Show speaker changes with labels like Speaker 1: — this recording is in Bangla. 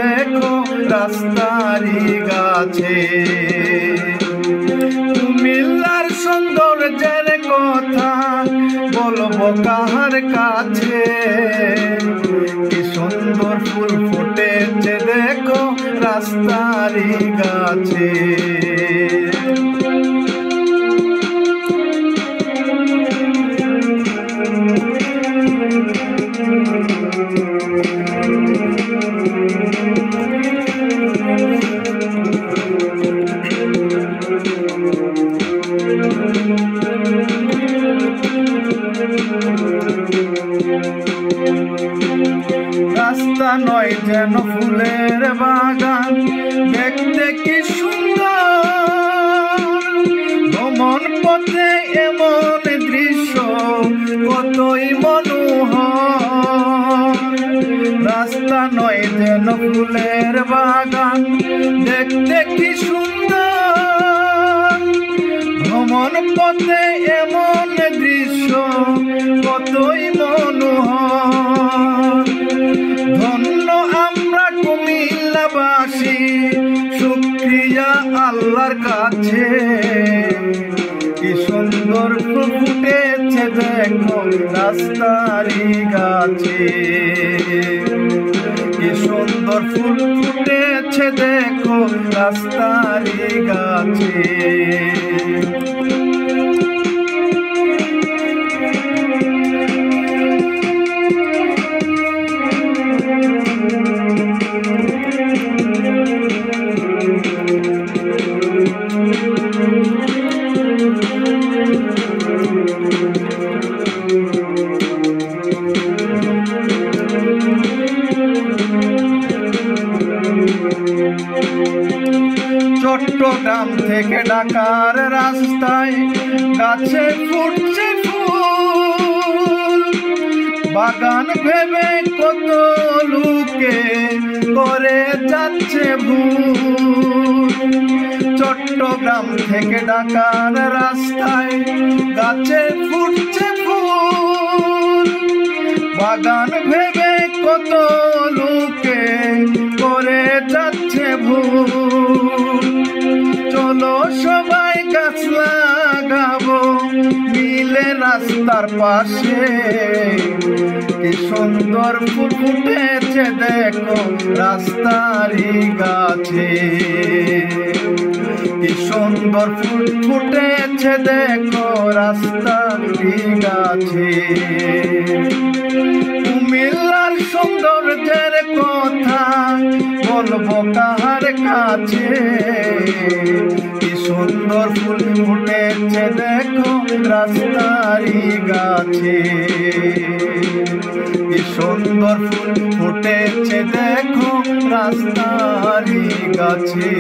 Speaker 1: দেখো রাস্তারি গাছে। কুমিল্লার সৌন্দর্যের কথা বলবো কাহার কাছে, কি সুন্দর ফুল ফুটেছে দেখো রাস্তারি গাছে। রাস্তা নয় যেন ফুলের বাগান, দেখতে কি সুন্দর। ভ্রমণ পথে এমন দৃশ্য কতই মনোহর। রাস্তা নয় যেন ফুলের বাগান, দেখতে কি সুন্দর। ভ্রমণ পথে এমন দৃশ্য কতই মনোহর। ধন্য আমরা কুমিল্লাবাসী, শুকরিয়া আল্লাহর কাছে। কি সুন্দর ফুল ফুটেছে দেখো রাস্তারি গাছে, কি সুন্দর ফুল ফুটেছে দেখো রাস্তারি গাছে। চট্টগ্রাম থেকে ঢাকার রাস্তায় গাছে ফুটছে ফুল। বাগান ভেবে কত লোকে করে যাচ্ছে ভুল। চট্টগ্রাম থেকে ঢাকার রাস্তায় গাছে ফুটছে ফুল। বাগান ভেবে কত লোকে করে যাচ্ছে ভুল। চলো সবাই গাছ লাগাবো মিলে রাস্তার পাশে। কি সুন্দর ফুল ফুটেছে দেখো রাস্তারি গাছে, কি সুন্দর ফুল ফুটেছে দেখো রাস্তারি গাছে। কুমিল্লার সৌন্দর্যের কথা বলবো কাহার কাছে, কি সুন্দর ফুল ফুটেছে দেখো রাস্তারি গাছে। কি সুন্দর ফুল ফুটেছে দেখো রাস্তারি গাছে।